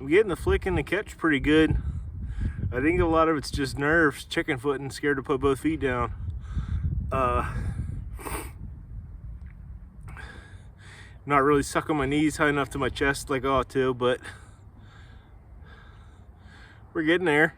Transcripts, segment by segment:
I'm getting the flick and the catch pretty good. I think a lot of it's just nerves, chicken foot and scared to put both feet down. Not really sucking my knees high enough to my chest like I ought to, but we're getting there.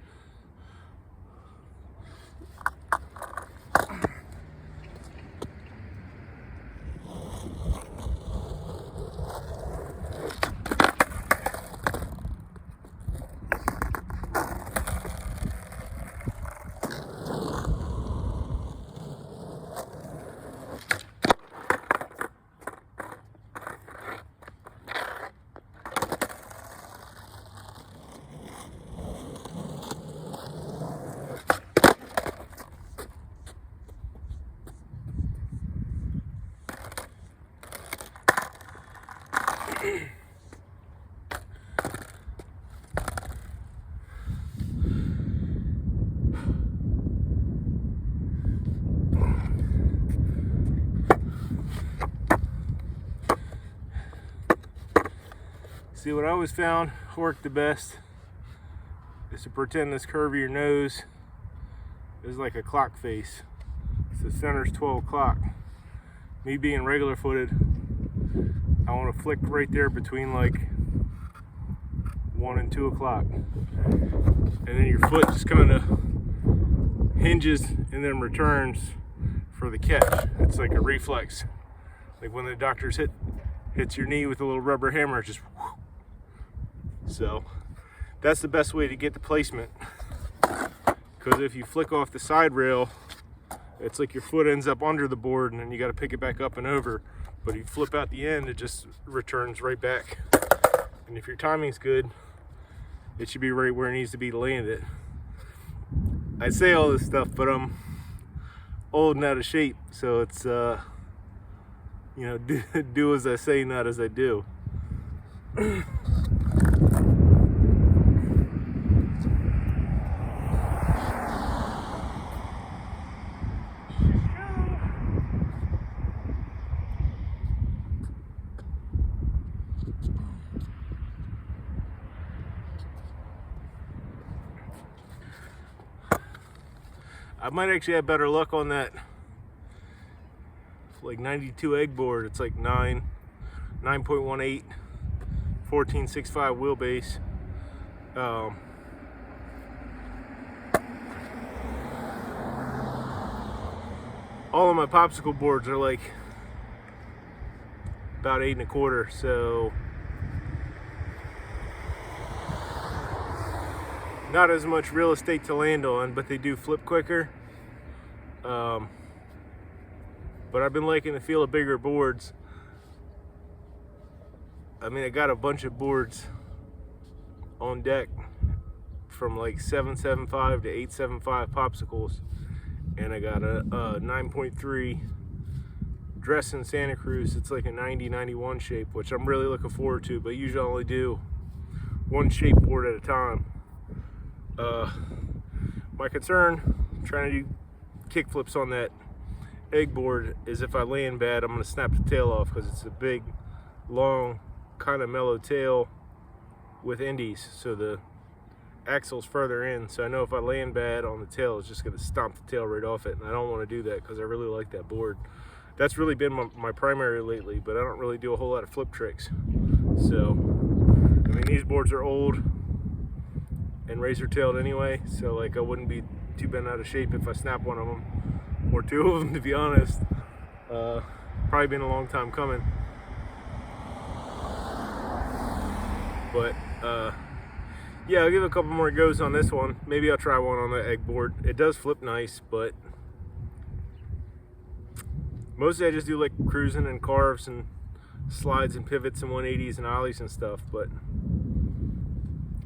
See, what I always found worked the best is to pretend this curve of your nose is like a clock face. So the center's 12 o'clock. Me being regular footed, I want to flick right there between like 1 and 2 o'clock. And then your foot just kind of hinges and then returns for the catch. It's like a reflex. Like when the doctors hits your knee with a little rubber hammer, just whoosh. So that's the best way to get the placement. Because if you flick off the side rail, it's like your foot ends up under the board and then you got to pick it back up and over. But if you flip out the end, it just returns right back. And if your timing's good, it should be right where it needs to be to land it. I say all this stuff, but I'm old and out of shape, so it's you know, do as I say, not as I do. I might actually have better luck on that like 92 egg board. It's like 9.18, 14.65 wheelbase. All of my popsicle boards are like about 8 1/4, so not as much real estate to land on, but they do flip quicker. But I've been liking the feel of bigger boards. I mean, I got a bunch of boards on deck from like 7.75 to 8.75 popsicles, and I got a 9.3 dress in Santa Cruz. It's like a 90-91 shape, which I'm really looking forward to, but usually I only do one shape board at a time. My concern trying to do kick flips on that egg board is if I land bad, I'm going to snap the tail off, because it's a big, long, kind of mellow tail with indies, so the axle's further in. So I know if I land bad on the tail, it's just going to stomp the tail right off it, and I don't want to do that because I really like that board. That's really been my primary lately, but I don't really do a whole lot of flip tricks. So, I mean, these boards are old and razor tailed anyway, so like I wouldn't be too bent out of shape if I snap one of them, or two of them, to be honest. Probably been a long time coming, but yeah, I'll give it a couple more goes on this one. Maybe I'll try one on the egg board. It does flip nice, but mostly I just do like cruising and carves and slides and pivots and 180s and ollies and stuff, but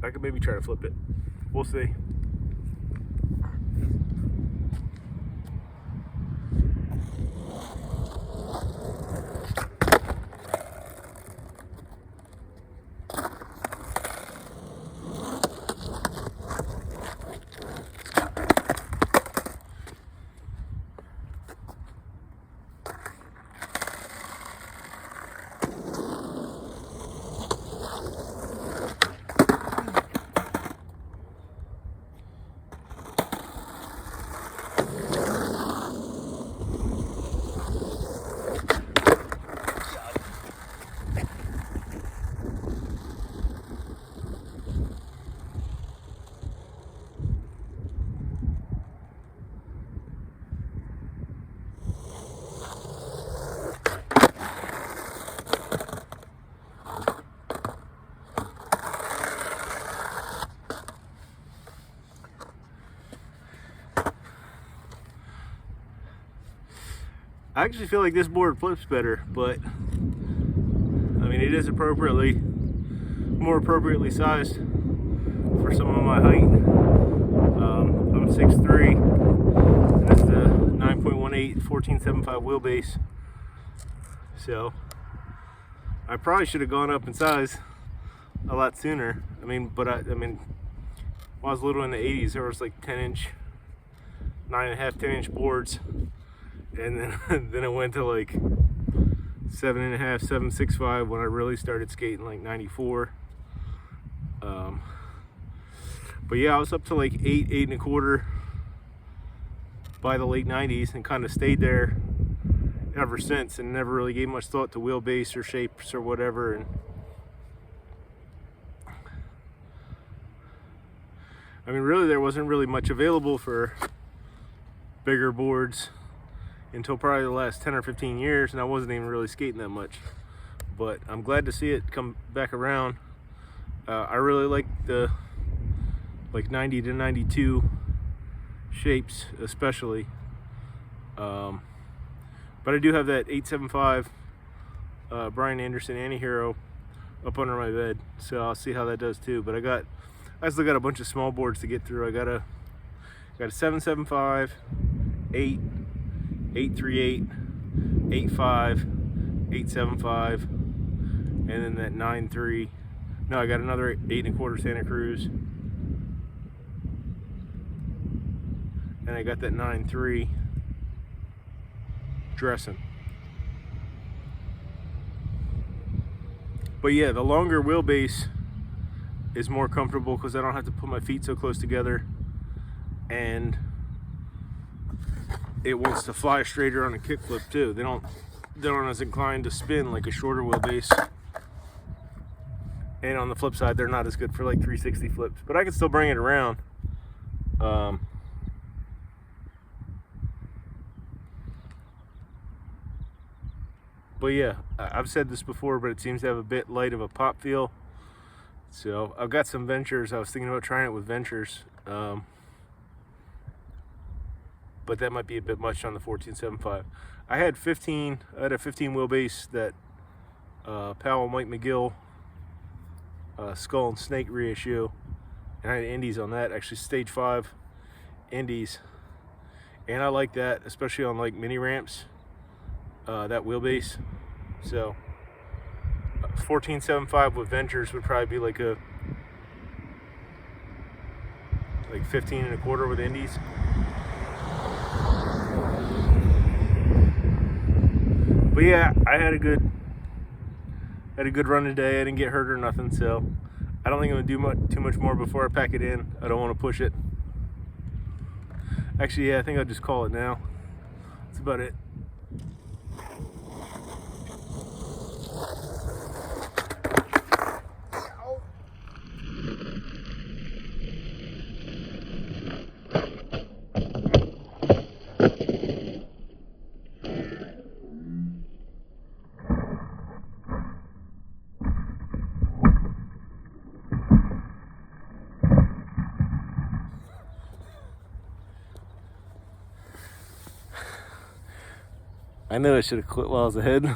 I could maybe try to flip it. We'll see. I actually feel like this board flips better, but I mean, it is more appropriately sized for some of my height. I'm 6'3", and it's the 9.18 1475 wheelbase. So I probably should have gone up in size a lot sooner. I mean, but I mean, when I was little in the 80s, there was like 10-inch, 9.5, 10-inch boards, and then then it went to like 7.5, 7.65 when I really started skating, like 94. But yeah, I was up to like 8, 8.25 by the late 90s, and kind of stayed there ever since, and never really gave much thought to wheelbase or shapes or whatever. And I mean, really, there wasn't really much available for bigger boards until probably the last 10 or 15 years, and I wasn't even really skating that much. But I'm glad to see it come back around. I really like the 90 to 92 shapes, especially. But I do have that 875 Brian Anderson Anti-Hero up under my bed, so I'll see how that does too. But I still got a bunch of small boards to get through. I got a 775, 8, 838, 85, 875, and then that 9.3. No, I got another 8.25 Santa Cruz, and I got that 9.3 dressing. But yeah, the longer wheelbase is more comfortable because I don't have to put my feet so close together, and it wants to fly straighter on a kickflip too. They're not as inclined to spin like a shorter wheelbase. And on the flip side, they're not as good for like 360 flips, but I can still bring it around. But yeah, I've said this before, but it seems to have a bit light of a pop feel. So I've got some Ventures. I was thinking about trying it with Ventures, but that might be a bit much on the 1475. I had a 15 wheelbase, that Powell Mike McGill Skull and Snake reissue, and I had indies on that, actually stage 5 indies, and I like that, especially on like mini ramps, that wheelbase. So 1475 with Ventures would probably be like 15.25 with indies. But yeah, I had a good run today. I didn't get hurt or nothing, so I don't think I'm gonna do too much more before I pack it in. I don't want to push it. Actually, yeah, I think I'll just call it now. That's about it. I know I should have quit while I was ahead.